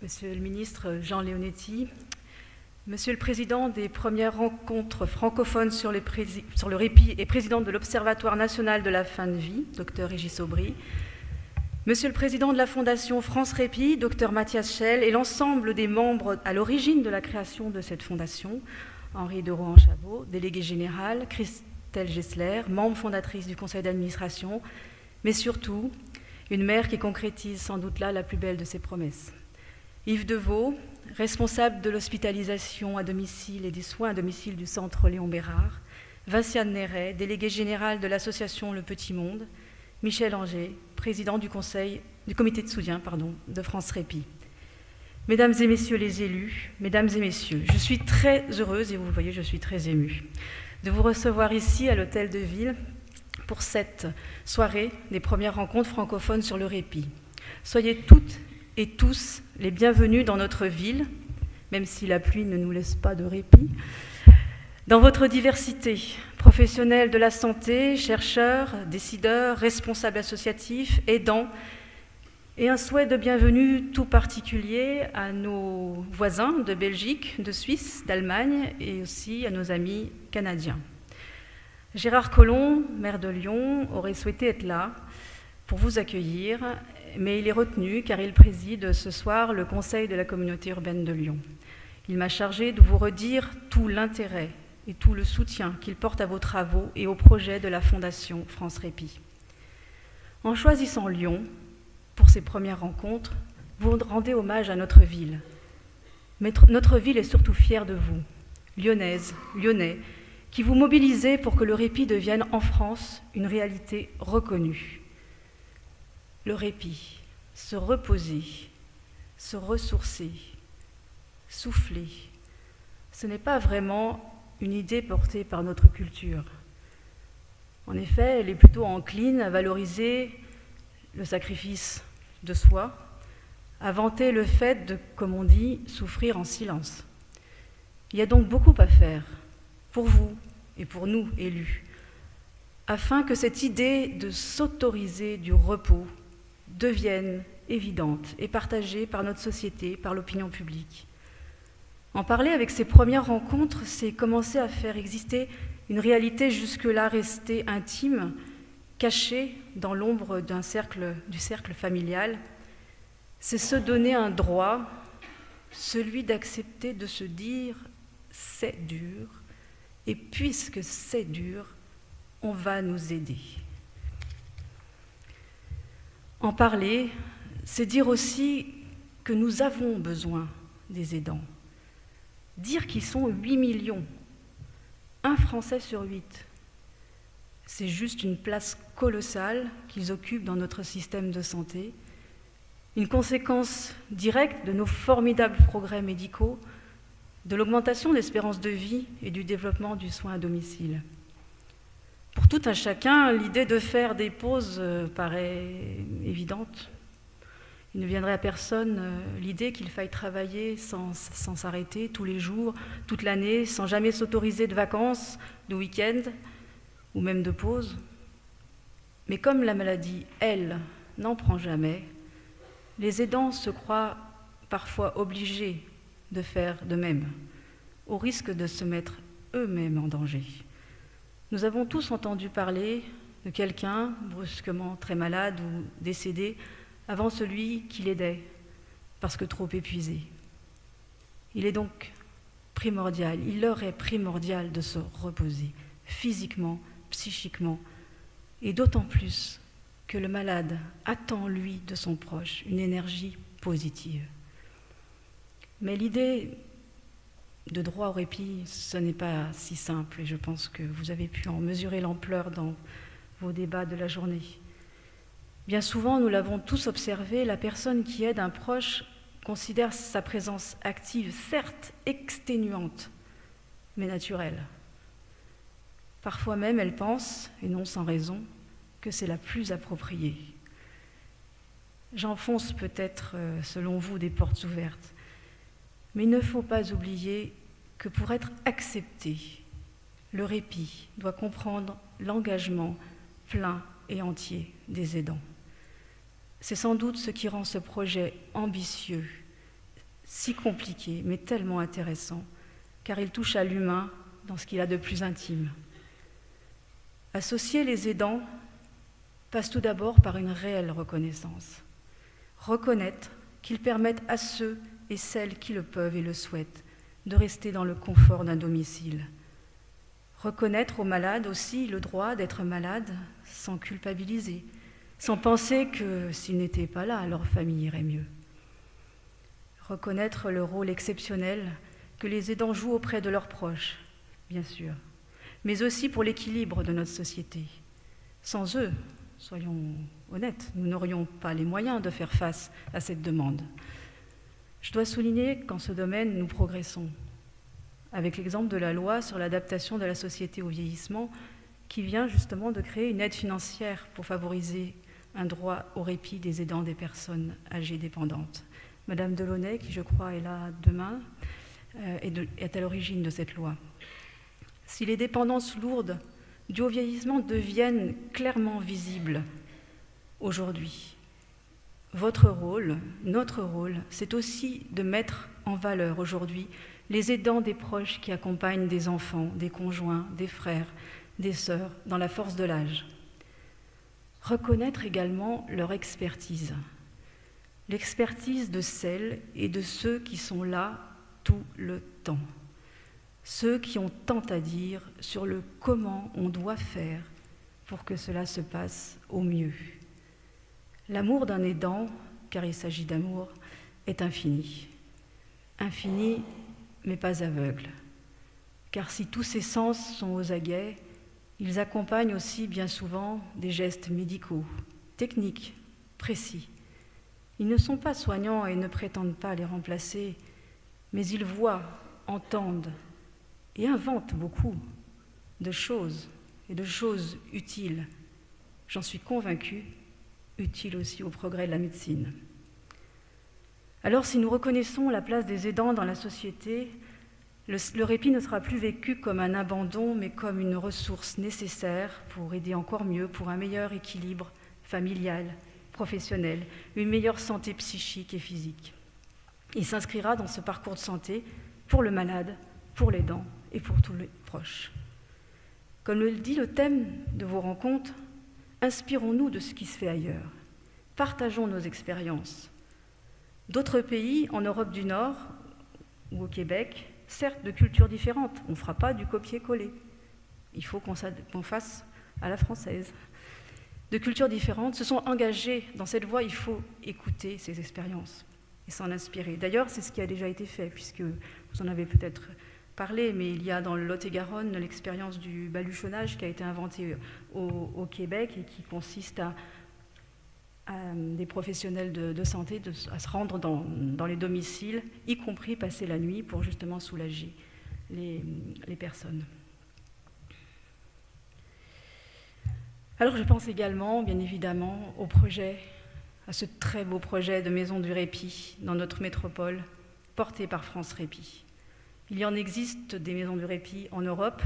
Monsieur le ministre Jean Leonetti, Monsieur le Président des premières rencontres francophones sur le répit et président de l'Observatoire national de la fin de vie, Dr Régis Aubry, Monsieur le Président de la Fondation France Répit, Dr Mathias Schell, et l'ensemble des membres à l'origine de la création de cette fondation, Henri de Rohan-Chabot, délégué général, Christelle Gessler, membre fondatrice du conseil d'administration, mais surtout une mère qui concrétise sans doute là la plus belle de ses promesses. Yves Deveau, responsable de l'hospitalisation à domicile et des soins à domicile du centre Léon Bérard, Vinciane Néret, délégué général de l'association Le Petit Monde, Michel Anger, président du comité de soutien de France Répit. Mesdames et messieurs les élus, mesdames et messieurs, je suis très heureuse, et vous le voyez, je suis très émue, de vous recevoir ici à l'Hôtel de Ville pour cette soirée des premières rencontres francophones sur le répit. Soyez toutes et tous les bienvenus dans notre ville, même si la pluie ne nous laisse pas de répit, dans votre diversité, professionnels de la santé, chercheurs, décideurs, responsables associatifs, aidants, et un souhait de bienvenue tout particulier à nos voisins de Belgique, de Suisse, d'Allemagne et aussi à nos amis canadiens. Gérard Collomb, maire de Lyon, aurait souhaité être là pour vous accueillir, mais il est retenu car il préside ce soir le Conseil de la communauté urbaine de Lyon. Il m'a chargé de vous redire tout l'intérêt et tout le soutien qu'il porte à vos travaux et aux projets de la Fondation France Répit. En choisissant Lyon pour ces premières rencontres, vous rendez hommage à notre ville. Mais notre ville est surtout fière de vous, Lyonnaises, Lyonnais, qui vous mobilisez pour que le répit devienne en France une réalité reconnue. Le répit, se reposer, se ressourcer, souffler, ce n'est pas vraiment une idée portée par notre culture. En effet, elle est plutôt encline à valoriser le sacrifice de soi, à vanter le fait de, comme on dit, souffrir en silence. Il y a donc beaucoup à faire pour vous et pour nous, élus, afin que cette idée de s'autoriser du repos devienne évidente et partagée par notre société, par l'opinion publique. En parler avec ces premières rencontres, c'est commencer à faire exister une réalité jusque-là restée intime, cachée dans l'ombre du cercle familial. C'est se donner un droit, celui d'accepter de se dire « c'est dur », et puisque c'est dur, on va nous aider. En parler, c'est dire aussi que nous avons besoin des aidants. Dire qu'ils sont 8 millions, un Français sur 8. C'est juste une place colossale qu'ils occupent dans notre système de santé, une conséquence directe de nos formidables progrès médicaux, de l'augmentation de l'espérance de vie et du développement du soin à domicile. Pour tout un chacun, l'idée de faire des pauses paraît évidente. Il ne viendrait à personne l'idée qu'il faille travailler sans s'arrêter tous les jours, toute l'année, sans jamais s'autoriser de vacances, de week-end ou même de pause. Mais comme la maladie, elle, n'en prend jamais, les aidants se croient parfois obligés de faire de même, au risque de se mettre eux-mêmes en danger. Nous avons tous entendu parler de quelqu'un brusquement très malade ou décédé avant celui qui l'aidait, parce que trop épuisé. Il est donc primordial, il leur est primordial de se reposer, physiquement, psychiquement, et d'autant plus que le malade attend, lui, de son proche, une énergie positive. Mais l'idée de droit au répit, ce n'est pas si simple, et je pense que vous avez pu en mesurer l'ampleur dans vos débats de la journée. Bien souvent, nous l'avons tous observé, la personne qui aide un proche considère sa présence active, certes exténuante, mais naturelle. Parfois même, elle pense, et non sans raison, que c'est la plus appropriée. J'enfonce peut-être, selon vous, des portes ouvertes, mais il ne faut pas oublier que pour être accepté, le répit doit comprendre l'engagement plein et entier des aidants. C'est sans doute ce qui rend ce projet ambitieux, si compliqué, mais tellement intéressant, car il touche à l'humain dans ce qu'il a de plus intime. Associer les aidants passe tout d'abord par une réelle reconnaissance. Reconnaître qu'ils permettent à ceux et celles qui le peuvent et le souhaitent de rester dans le confort d'un domicile. Reconnaître aux malades aussi le droit d'être malades sans culpabiliser, sans penser que s'ils n'étaient pas là, leur famille irait mieux. Reconnaître le rôle exceptionnel que les aidants jouent auprès de leurs proches, bien sûr, mais aussi pour l'équilibre de notre société. Sans eux, soyons honnêtes, nous n'aurions pas les moyens de faire face à cette demande. Je dois souligner qu'en ce domaine, nous progressons. Avec l'exemple de la loi sur l'adaptation de la société au vieillissement, qui vient justement de créer une aide financière pour favoriser un droit au répit des aidants des personnes âgées dépendantes. Madame Delaunay, qui je crois est là demain, est à l'origine de cette loi. Si les dépendances lourdes dues au vieillissement deviennent clairement visibles aujourd'hui, votre rôle, notre rôle, c'est aussi de mettre en valeur aujourd'hui les aidants des proches qui accompagnent des enfants, des conjoints, des frères, des sœurs dans la force de l'âge. Reconnaître également leur expertise, l'expertise de celles et de ceux qui sont là tout le temps, ceux qui ont tant à dire sur le comment on doit faire pour que cela se passe au mieux. L'amour d'un aidant, car il s'agit d'amour, est infini. Infini, mais pas aveugle. Car si tous ses sens sont aux aguets, ils accompagnent aussi bien souvent des gestes médicaux, techniques, précis. Ils ne sont pas soignants et ne prétendent pas les remplacer, mais ils voient, entendent et inventent beaucoup de choses et de choses utiles. J'en suis convaincue, utiles aussi au progrès de la médecine. Alors si nous reconnaissons la place des aidants dans la société, le répit ne sera plus vécu comme un abandon, mais comme une ressource nécessaire pour aider encore mieux, pour un meilleur équilibre familial, professionnel, une meilleure santé psychique et physique. Il s'inscrira dans ce parcours de santé pour le malade, pour l'aidant et pour tous les proches. Comme le dit le thème de vos rencontres, inspirons-nous de ce qui se fait ailleurs. Partageons nos expériences. D'autres pays, en Europe du Nord ou au Québec, certes de cultures différentes, on ne fera pas du copier-coller. Il faut qu'on fasse à la française. De cultures différentes se sont engagés dans cette voie, il faut écouter ces expériences et s'en inspirer. D'ailleurs, c'est ce qui a déjà été fait, puisque vous en avez peut-être parlé, mais il y a dans le Lot-et-Garonne l'expérience du baluchonnage qui a été inventée au Québec et qui consiste à des professionnels de santé à se rendre dans les domiciles, y compris passer la nuit pour justement soulager les personnes. Alors je pense également, bien évidemment, au projet, à ce très beau projet de maison du répit dans notre métropole, porté par France Répit. Il y en existe des maisons du répit en Europe,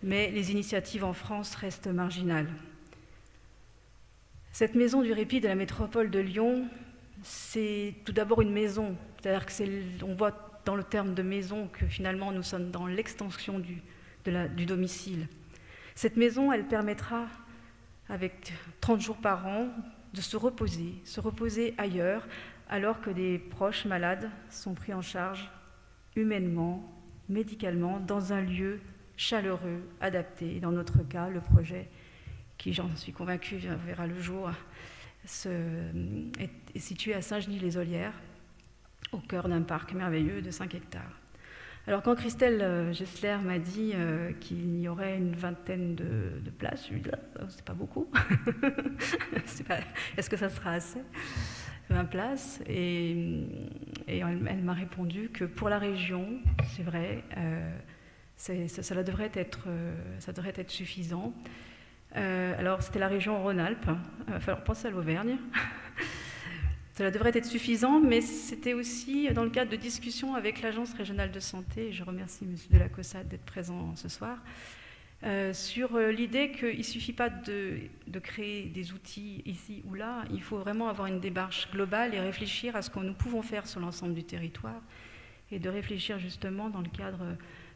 mais les initiatives en France restent marginales. Cette maison du répit de la métropole de Lyon, c'est tout d'abord une maison, c'est-à-dire qu'on voit dans le terme de maison que finalement nous sommes dans l'extension du domicile. Cette maison, elle permettra, avec 30 jours par an, de se reposer ailleurs, alors que des proches malades sont pris en charge humainement, médicalement, dans un lieu chaleureux, adapté. Et dans notre cas, le projet, qui, j'en suis convaincue, verra le jour, est situé à Saint-Genis-les-Olières, au cœur d'un parc merveilleux de 5 hectares. Alors quand Christelle Gessler m'a dit qu'il y aurait une vingtaine de places, je lui ai dit « c'est pas beaucoup, est-ce que ça sera assez ?» 20 places, et elle m'a répondu que pour la région, c'est vrai, ça devrait être suffisant. Alors c'était la région Rhône-Alpes, il va falloir penser à l'Auvergne. Cela devrait être suffisant, mais c'était aussi dans le cadre de discussions avec l'Agence régionale de santé, et je remercie M. Delacossade d'être présent ce soir, sur l'idée qu'il ne suffit pas de créer des outils ici ou là, il faut vraiment avoir une démarche globale et réfléchir à ce que nous pouvons faire sur l'ensemble du territoire et de réfléchir justement dans le cadre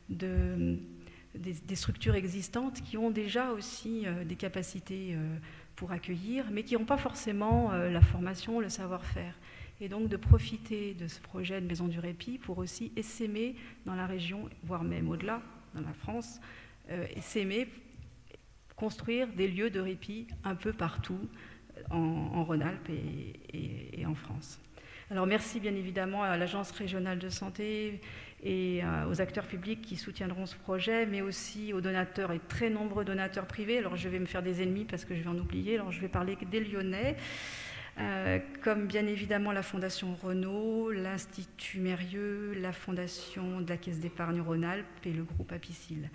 des structures existantes qui ont déjà aussi des capacités pour accueillir, mais qui n'ont pas forcément la formation, le savoir-faire. Et donc de profiter de ce projet de Maison du Répit pour aussi essaimer dans la région, voire même au-delà, dans la France, essaimer, construire des lieux de répit un peu partout en Rhône-Alpes et en France. Alors merci bien évidemment à l'Agence régionale de santé et aux acteurs publics qui soutiendront ce projet, mais aussi aux donateurs et très nombreux donateurs privés. Alors je vais me faire des ennemis parce que je vais en oublier, alors je vais parler des Lyonnais, comme bien évidemment la Fondation Renault, l'Institut Mérieux, la Fondation de la Caisse d'épargne Rhône-Alpes et le groupe Apicil.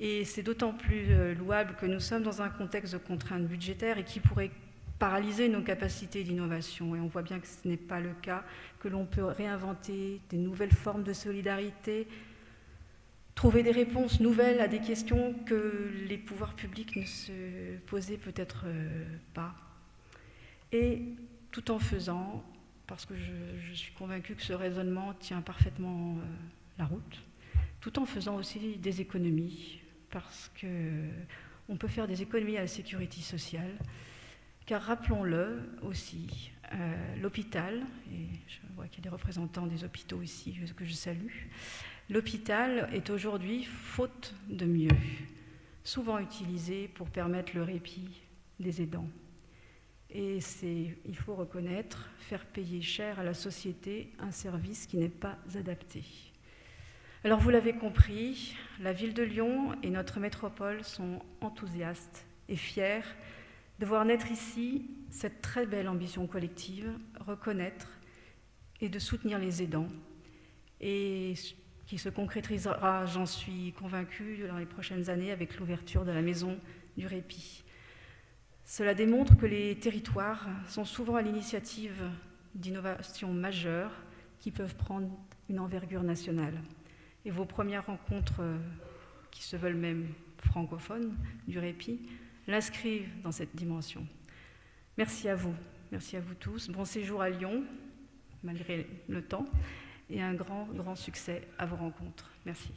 Et c'est d'autant plus louable que nous sommes dans un contexte de contraintes budgétaires et qui pourrait paralyser nos capacités d'innovation. Et on voit bien que ce n'est pas le cas, que l'on peut réinventer des nouvelles formes de solidarité, trouver des réponses nouvelles à des questions que les pouvoirs publics ne se posaient peut-être pas. Et tout en faisant, parce que je suis convaincue que ce raisonnement tient parfaitement la route, tout en faisant aussi des économies, parce qu'on peut faire des économies à la sécurité sociale, car rappelons-le aussi, l'hôpital, et je vois qu'il y a des représentants des hôpitaux ici que je salue, l'hôpital est aujourd'hui, faute de mieux, souvent utilisé pour permettre le répit des aidants. Et il faut reconnaître, faire payer cher à la société un service qui n'est pas adapté. Alors vous l'avez compris, la ville de Lyon et notre métropole sont enthousiastes et fiers de voir naître ici cette très belle ambition collective, reconnaître et de soutenir les aidants, et qui se concrétisera, j'en suis convaincue, dans les prochaines années avec l'ouverture de la Maison du Répit. Cela démontre que les territoires sont souvent à l'initiative d'innovations majeures qui peuvent prendre une envergure nationale. Et vos premières rencontres, qui se veulent même francophones, du répit, l'inscrivent dans cette dimension. Merci à vous tous. Bon séjour à Lyon, malgré le temps, et un grand, grand succès à vos rencontres. Merci.